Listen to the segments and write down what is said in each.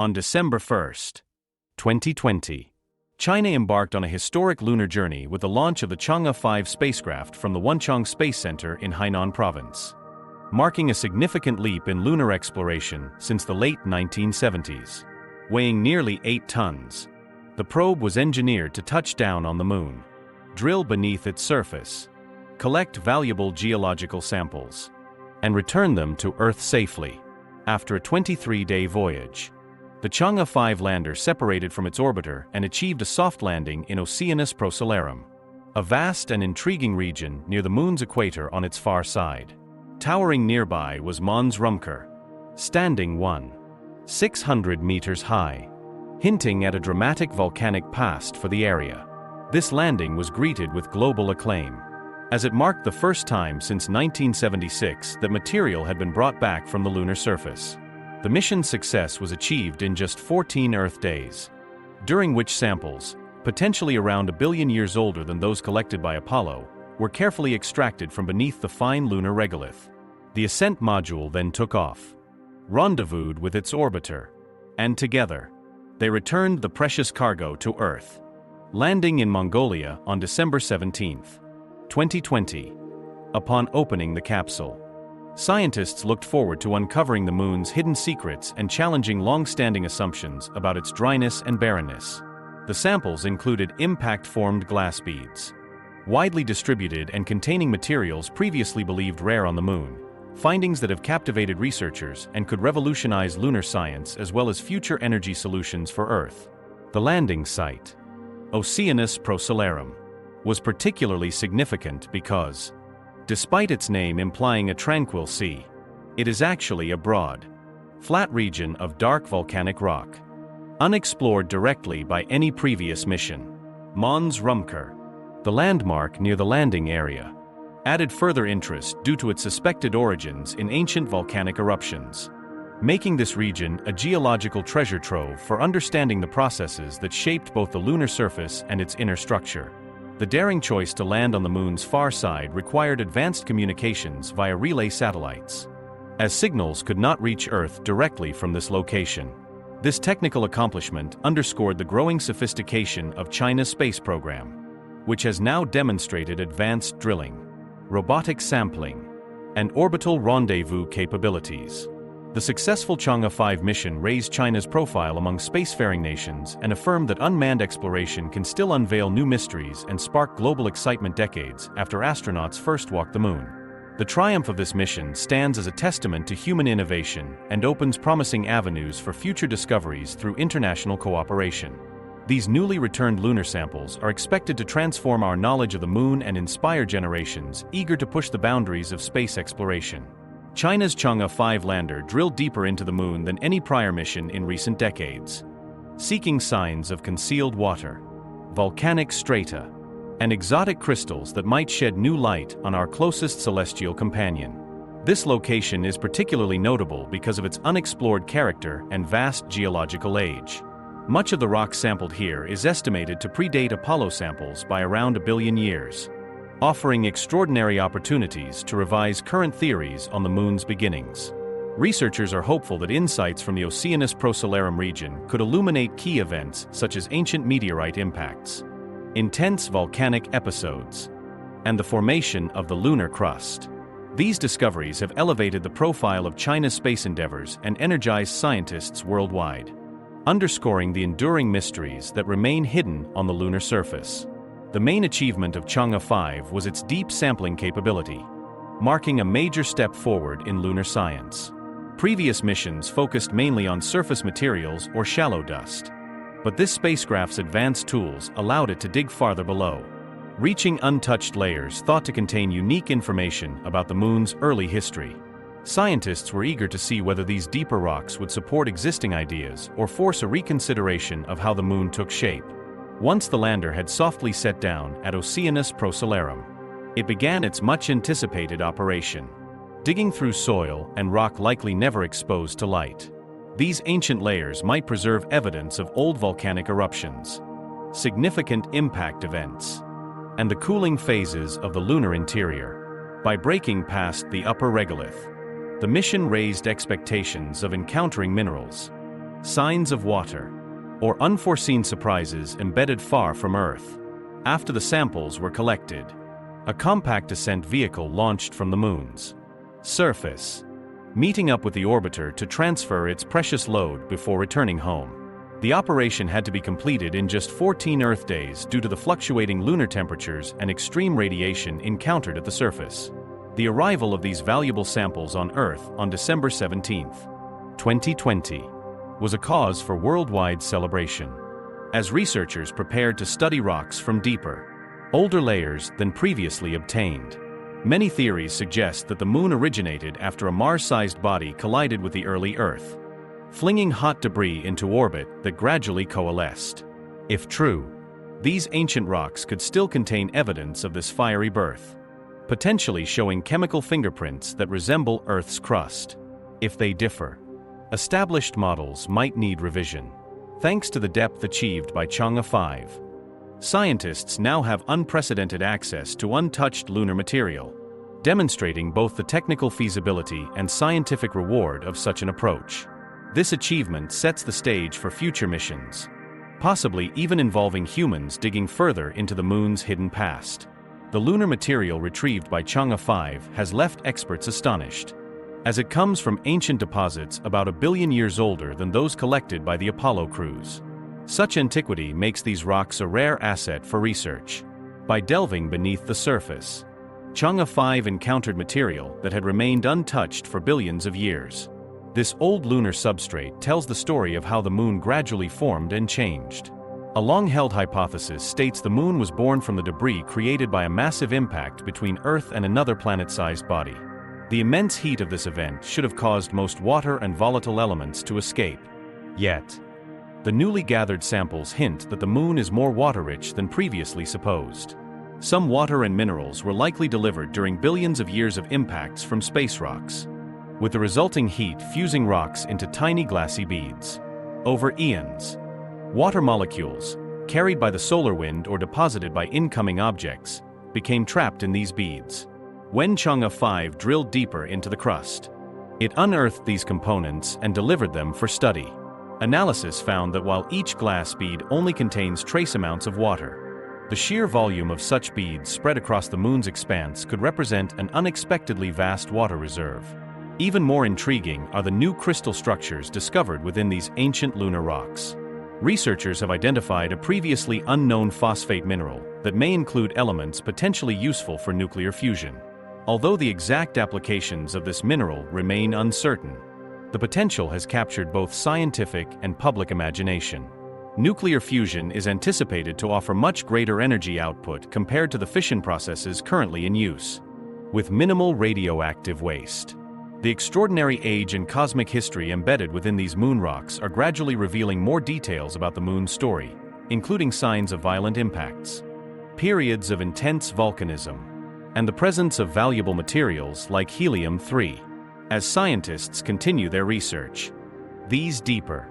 On December 1, 2020, China embarked on a historic lunar journey with the launch of the Chang'e 5 spacecraft from the Wenchang Space Center in Hainan Province, marking a significant leap in lunar exploration since the late 1970s. Weighing nearly 8 tons, the probe was engineered to touch down on the Moon, drill beneath its surface, collect valuable geological samples, and return them to Earth safely. After a 23-day voyage, the Chang'e 5 lander separated from its orbiter and achieved a soft landing in Oceanus Procellarum, a vast and intriguing region near the Moon's equator on its far side. Towering nearby was Mons Rümker, standing 1,600 meters high, hinting at a dramatic volcanic past for the area. This landing was greeted with global acclaim, as it marked the first time since 1976 that material had been brought back from the lunar surface. The mission's success was achieved in just 14 Earth days, during which samples, potentially around 1 billion years older than those collected by Apollo, were carefully extracted from beneath the fine lunar regolith. The ascent module then took off, rendezvoused with its orbiter, and together, they returned the precious cargo to Earth, landing in Mongolia on December 17, 2020. Upon opening the capsule, scientists looked forward to uncovering the Moon's hidden secrets and challenging long-standing assumptions about its dryness and barrenness. The samples included impact-formed glass beads, widely distributed and containing materials previously believed rare on the Moon, findings that have captivated researchers and could revolutionize lunar science as well as future energy solutions for Earth. The landing site, Oceanus Procellarum, was particularly significant because, despite its name implying a tranquil sea, it is actually a broad, flat region of dark volcanic rock, unexplored directly by any previous mission. Mons Rümker, the landmark near the landing area, added further interest due to its suspected origins in ancient volcanic eruptions, making this region a geological treasure trove for understanding the processes that shaped both the lunar surface and its inner structure. The daring choice to land on the Moon's far side required advanced communications via relay satellites, as signals could not reach Earth directly from this location. This technical accomplishment underscored the growing sophistication of China's space program, which has now demonstrated advanced drilling, robotic sampling, and orbital rendezvous capabilities. The successful Chang'e 5 mission raised China's profile among spacefaring nations and affirmed that unmanned exploration can still unveil new mysteries and spark global excitement decades after astronauts first walked the Moon. The triumph of this mission stands as a testament to human innovation and opens promising avenues for future discoveries through international cooperation. These newly returned lunar samples are expected to transform our knowledge of the Moon and inspire generations eager to push the boundaries of space exploration. China's Chang'e 5 lander drilled deeper into the Moon than any prior mission in recent decades, seeking signs of concealed water, volcanic strata, and exotic crystals that might shed new light on our closest celestial companion. This location is particularly notable because of its unexplored character and vast geological age. Much of the rock sampled here is estimated to predate Apollo samples by around 1 billion years, offering extraordinary opportunities to revise current theories on the Moon's beginnings. Researchers are hopeful that insights from the Oceanus Procellarum region could illuminate key events such as ancient meteorite impacts, intense volcanic episodes, and the formation of the lunar crust. These discoveries have elevated the profile of China's space endeavors and energized scientists worldwide, underscoring the enduring mysteries that remain hidden on the lunar surface. The main achievement of Chang'e 5 was its deep sampling capability, marking a major step forward in lunar science. Previous missions focused mainly on surface materials or shallow dust, but this spacecraft's advanced tools allowed it to dig farther below, reaching untouched layers thought to contain unique information about the Moon's early history. Scientists were eager to see whether these deeper rocks would support existing ideas or force a reconsideration of how the Moon took shape. Once the lander had softly set down at Oceanus Procellarum, it began its much-anticipated operation, digging through soil and rock likely never exposed to light. These ancient layers might preserve evidence of old volcanic eruptions, significant impact events, and the cooling phases of the lunar interior. By breaking past the upper regolith, the mission raised expectations of encountering minerals, Signs of water, or unforeseen surprises embedded far from Earth. After the samples were collected, a compact ascent vehicle launched from the Moon's surface, meeting up with the orbiter to transfer its precious load before returning home. The operation had to be completed in just 14 Earth days due to the fluctuating lunar temperatures and extreme radiation encountered at the surface. The arrival of these valuable samples on Earth on December 17, 2020, was a cause for worldwide celebration, as researchers prepared to study rocks from deeper, older layers than previously obtained. Many theories suggest that the Moon originated after a Mars-sized body collided with the early Earth, flinging hot debris into orbit that gradually coalesced. If true, these ancient rocks could still contain evidence of this fiery birth, potentially showing chemical fingerprints that resemble Earth's crust. If they differ, established models might need revision. Thanks to the depth achieved by Chang'e 5, scientists now have unprecedented access to untouched lunar material, demonstrating both the technical feasibility and scientific reward of such an approach. This achievement sets the stage for future missions, possibly even involving humans digging further into the Moon's hidden past. The lunar material retrieved by Chang'e 5 has left experts astonished, as it comes from ancient deposits about 1 billion years older than those collected by the Apollo crews. Such antiquity makes these rocks a rare asset for research. By delving beneath the surface, Chang'e 5 encountered material that had remained untouched for billions of years. This old lunar substrate tells the story of how the Moon gradually formed and changed. A long-held hypothesis states the Moon was born from the debris created by a massive impact between Earth and another planet-sized body. The immense heat of this event should have caused most water and volatile elements to escape. Yet, the newly gathered samples hint that the Moon is more water-rich than previously supposed. Some water and minerals were likely delivered during billions of years of impacts from space rocks, with the resulting heat fusing rocks into tiny glassy beads. Over eons, water molecules, carried by the solar wind or deposited by incoming objects, became trapped in these beads. When Chang'e 5 drilled deeper into the crust, it unearthed these components and delivered them for study. Analysis found that while each glass bead only contains trace amounts of water, the sheer volume of such beads spread across the Moon's expanse could represent an unexpectedly vast water reserve. Even more intriguing are the new crystal structures discovered within these ancient lunar rocks. Researchers have identified a previously unknown phosphate mineral that may include elements potentially useful for nuclear fusion. Although the exact applications of this mineral remain uncertain, the potential has captured both scientific and public imagination. Nuclear fusion is anticipated to offer much greater energy output compared to the fission processes currently in use, with minimal radioactive waste. The extraordinary age and cosmic history embedded within these moon rocks are gradually revealing more details about the Moon's story, including signs of violent impacts, periods of intense volcanism, and the presence of valuable materials like helium-3. As scientists continue their research, these deeper,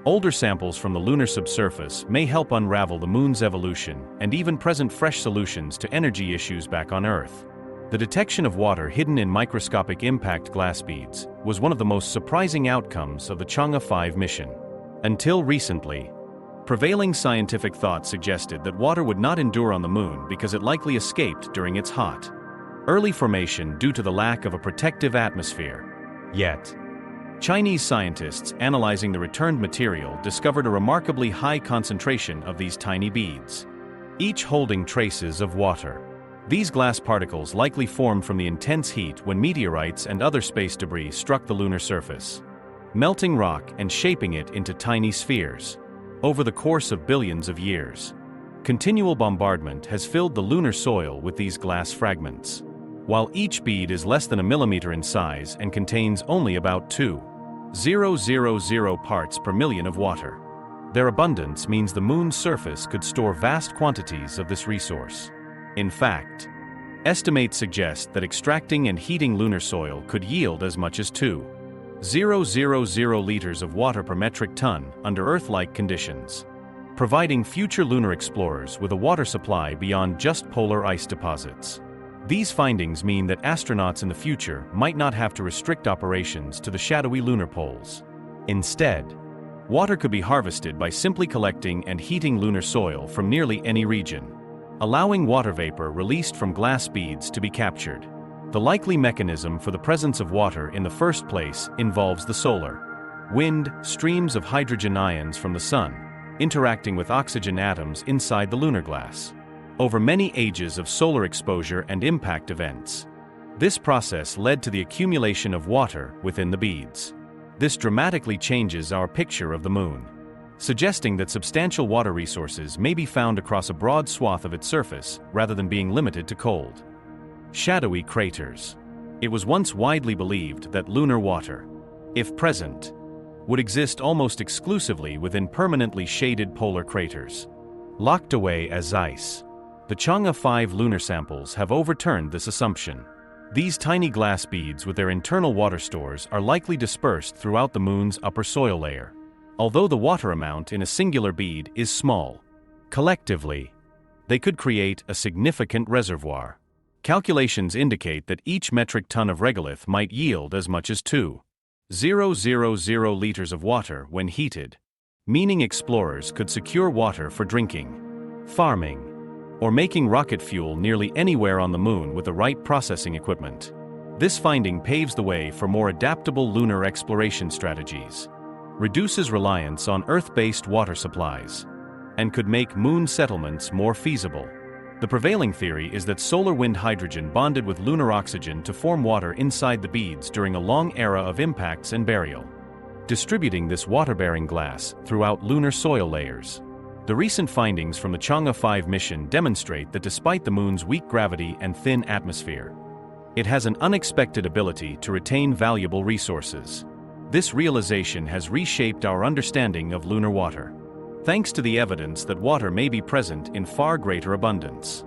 older samples from the lunar subsurface may help unravel the Moon's evolution and even present fresh solutions to energy issues back on Earth. The detection of water hidden in microscopic impact glass beads was one of the most surprising outcomes of the Chang'e 5 mission. Until recently, prevailing scientific thought suggested that water would not endure on the Moon because it likely escaped during its hot, early formation due to the lack of a protective atmosphere. Yet, Chinese scientists analyzing the returned material discovered a remarkably high concentration of these tiny beads, each holding traces of water. These glass particles likely formed from the intense heat when meteorites and other space debris struck the lunar surface, melting rock and shaping it into tiny spheres. Over the course of billions of years, continual bombardment has filled the lunar soil with these glass fragments. While each bead is less than a millimeter in size and contains only about 2,000 parts per million of water, their abundance means the Moon's surface could store vast quantities of this resource. In fact, estimates suggest that extracting and heating lunar soil could yield as much as 2,000 liters of water per metric ton under Earth-like conditions, providing future lunar explorers with a water supply beyond just polar ice deposits. These findings mean that astronauts in the future might not have to restrict operations to the shadowy lunar poles. Instead, Water could be harvested by simply collecting and heating lunar soil from nearly any region, allowing water vapor released from glass beads to be captured. The likely mechanism for the presence of water in the first place involves the solar wind, streams of hydrogen ions from the sun, interacting with oxygen atoms inside the lunar glass. Over many ages of solar exposure and impact events, this process led to the accumulation of water within the beads. This dramatically changes our picture of the moon, suggesting that substantial water resources may be found across a broad swath of its surface rather than being limited to cold, shadowy craters. It was once widely believed that lunar water, if present, would exist almost exclusively within permanently shaded polar craters, locked away as ice. The Chang'e 5 lunar samples have overturned this assumption. These tiny glass beads with their internal water stores are likely dispersed throughout the moon's upper soil layer. Although the water amount in a singular bead is small, collectively, they could create a significant reservoir. Calculations indicate that each metric ton of regolith might yield as much as 2,000 liters of water when heated, meaning explorers could secure water for drinking, farming, or making rocket fuel nearly anywhere on the moon with the right processing equipment. This finding paves the way for more adaptable lunar exploration strategies, reduces reliance on Earth-based water supplies, and could make moon settlements more feasible. The prevailing theory is that solar wind hydrogen bonded with lunar oxygen to form water inside the beads during a long era of impacts and burial, distributing this water-bearing glass throughout lunar soil layers. The recent findings from the Chang'e 5 mission demonstrate that despite the moon's weak gravity and thin atmosphere, it has an unexpected ability to retain valuable resources. This realization has reshaped our understanding of lunar water, thanks to the evidence that water may be present in far greater abundance,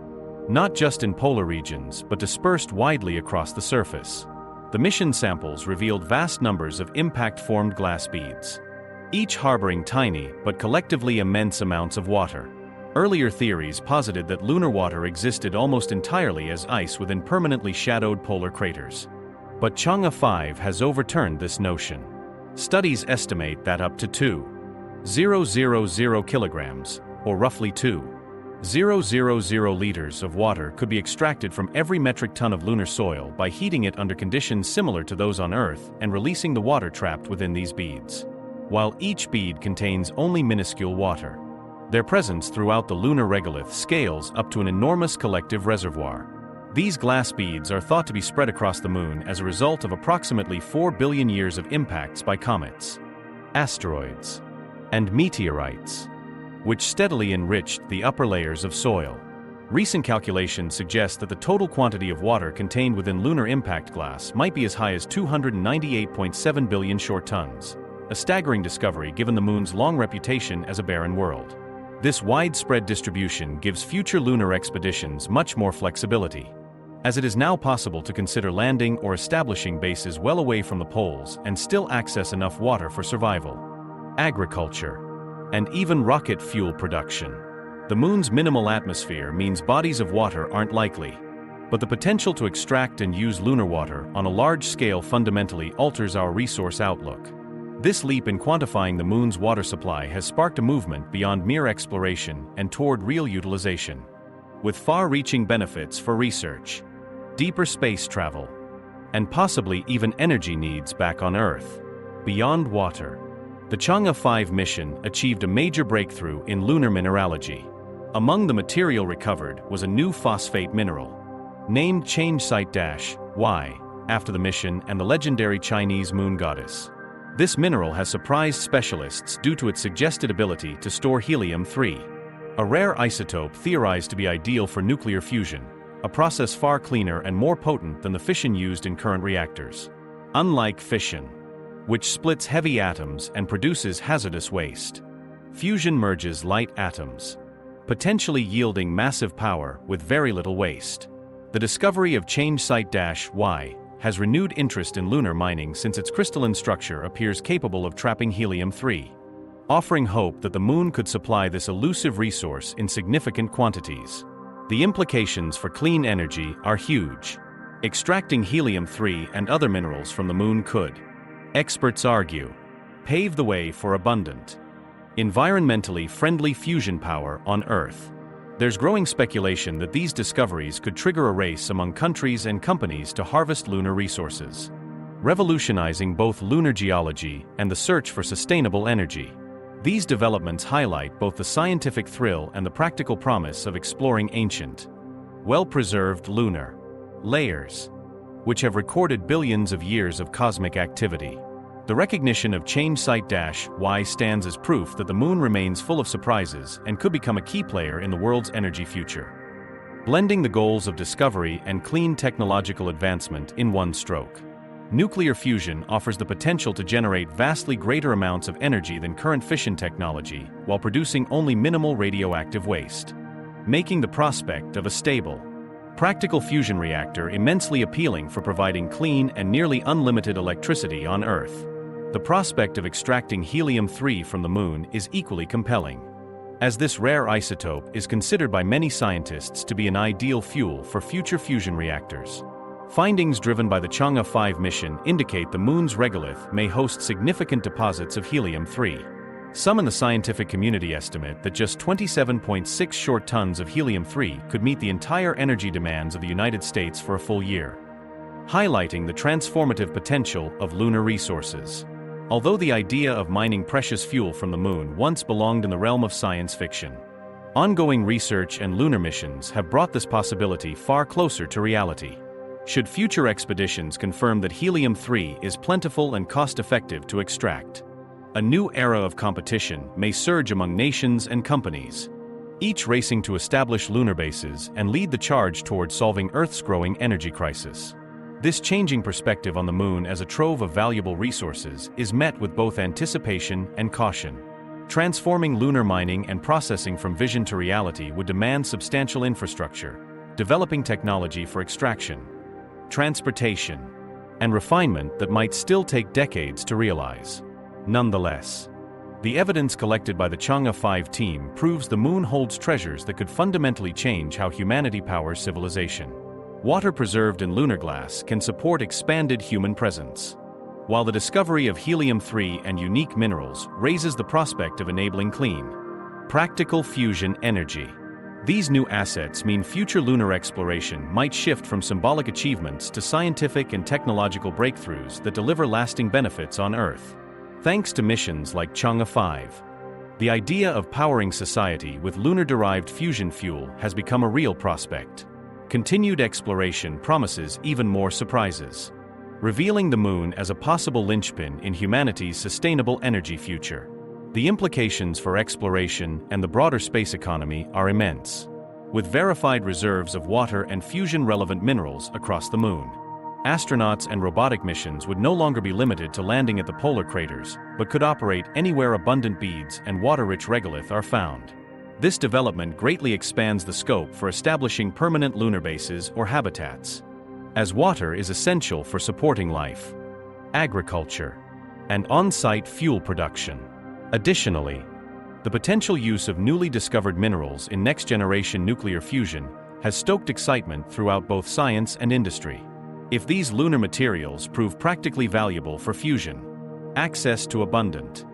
not just in polar regions but dispersed widely across the surface. The mission samples revealed vast numbers of impact-formed glass beads, each harboring tiny but collectively immense amounts of water. Earlier theories posited that lunar water existed almost entirely as ice within permanently shadowed polar craters. But Chang'e 5 has overturned this notion. Studies estimate that up to 2,000 kilograms, or roughly 2,000 liters of water could be extracted from every metric ton of lunar soil by heating it under conditions similar to those on Earth and releasing the water trapped within these beads. While each bead contains only minuscule water, their presence throughout the lunar regolith scales up to an enormous collective reservoir. These glass beads are thought to be spread across the moon as a result of approximately 4 billion years of impacts by comets, asteroids, and meteorites, which steadily enriched the upper layers of soil. Recent calculations suggest that the total quantity of water contained within lunar impact glass might be as high as 298.7 billion short tons. A staggering discovery given the moon's long reputation as a barren world. This widespread distribution gives future lunar expeditions much more flexibility, as it is now possible to consider landing or establishing bases well away from the poles and still access enough water for survival, agriculture, and even rocket fuel production. The moon's minimal atmosphere means bodies of water aren't likely, but the potential to extract and use lunar water on a large scale fundamentally alters our resource outlook. This leap in quantifying the moon's water supply has sparked a movement beyond mere exploration and toward real utilization, with far-reaching benefits for research, deeper space travel, and possibly even energy needs back on Earth. Beyond water, the Chang'e 5 mission achieved a major breakthrough in lunar mineralogy. Among the material recovered was a new phosphate mineral, named Chang'e-Y, after the mission and the legendary Chinese moon goddess. This mineral has surprised specialists due to its suggested ability to store helium-3, a rare isotope theorized to be ideal for nuclear fusion, a process far cleaner and more potent than the fission used in current reactors. Unlike fission, which splits heavy atoms and produces hazardous waste, fusion merges light atoms, potentially yielding massive power with very little waste. The discovery of Chang'e-Y has renewed interest in lunar mining since its crystalline structure appears capable of trapping helium-3, offering hope that the moon could supply this elusive resource in significant quantities. The implications for clean energy are huge. Extracting helium-3 and other minerals from the moon could, experts argue, pave the way for abundant, environmentally friendly fusion power on Earth. There's growing speculation that these discoveries could trigger a race among countries and companies to harvest lunar resources, revolutionizing both lunar geology and the search for sustainable energy. These developments highlight both the scientific thrill and the practical promise of exploring ancient, well-preserved lunar layers, which have recorded billions of years of cosmic activity. The recognition of Chang'e Site-Y stands as proof that the Moon remains full of surprises and could become a key player in the world's energy future. Blending the goals of discovery and clean technological advancement in one stroke. Nuclear fusion offers the potential to generate vastly greater amounts of energy than current fission technology while producing only minimal radioactive waste, making the prospect of a stable, practical fusion reactor immensely appealing for providing clean and nearly unlimited electricity on Earth. The prospect of extracting helium-3 from the Moon is equally compelling, as this rare isotope is considered by many scientists to be an ideal fuel for future fusion reactors. Findings driven by the Chang'e 5 mission indicate the Moon's regolith may host significant deposits of helium-3. Some in the scientific community estimate that just 27.6 short tons of helium-3 could meet the entire energy demands of the United States for a full year, highlighting the transformative potential of lunar resources. Although the idea of mining precious fuel from the Moon once belonged in the realm of science fiction, ongoing research and lunar missions have brought this possibility far closer to reality. Should future expeditions confirm that helium-3 is plentiful and cost-effective to extract, a new era of competition may surge among nations and companies, each racing to establish lunar bases and lead the charge toward solving Earth's growing energy crisis. This changing perspective on the Moon as a trove of valuable resources is met with both anticipation and caution. Transforming lunar mining and processing from vision to reality would demand substantial infrastructure, developing technology for extraction, transportation, and refinement that might still take decades to realize. Nonetheless, the evidence collected by the Chang'e 5 team proves the Moon holds treasures that could fundamentally change how humanity powers civilization. Water preserved in lunar glass can support expanded human presence, while the discovery of helium-3 and unique minerals raises the prospect of enabling clean, practical fusion energy. These new assets mean future lunar exploration might shift from symbolic achievements to scientific and technological breakthroughs that deliver lasting benefits on Earth. Thanks to missions like Chang'e 5, the idea of powering society with lunar-derived fusion fuel has become a real prospect. Continued exploration promises even more surprises, revealing the Moon as a possible linchpin in humanity's sustainable energy future. The implications for exploration and the broader space economy are immense, with verified reserves of water and fusion-relevant minerals across the Moon. Astronauts and robotic missions would no longer be limited to landing at the polar craters, but could operate anywhere abundant beads and water-rich regolith are found. This development greatly expands the scope for establishing permanent lunar bases or habitats, as water is essential for supporting life, agriculture, and on-site fuel production. Additionally, the potential use of newly discovered minerals in next-generation nuclear fusion has stoked excitement throughout both science and industry. If these lunar materials prove practically valuable for fusion, access to abundant,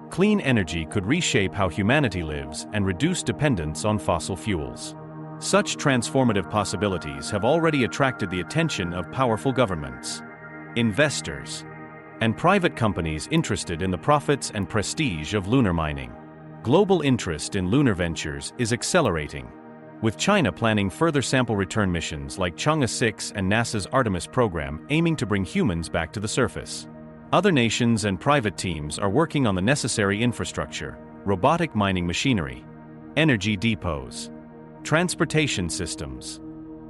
clean energy could reshape how humanity lives and reduce dependence on fossil fuels. Such transformative possibilities have already attracted the attention of powerful governments, investors, and private companies interested in the profits and prestige of lunar mining. Global interest in lunar ventures is accelerating, with China planning further sample return missions like Chang'e 6 and NASA's Artemis program aiming to bring humans back to the surface. Other nations and private teams are working on the necessary infrastructure, robotic mining machinery, energy depots, transportation systems,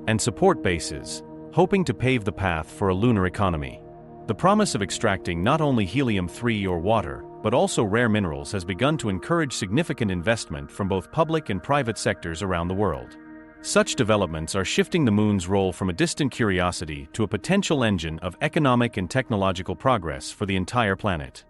and support bases, hoping to pave the path for a lunar economy. The promise of extracting not only helium-3 or water, but also rare minerals has begun to encourage significant investment from both public and private sectors around the world. Such developments are shifting the Moon's role from a distant curiosity to a potential engine of economic and technological progress for the entire planet.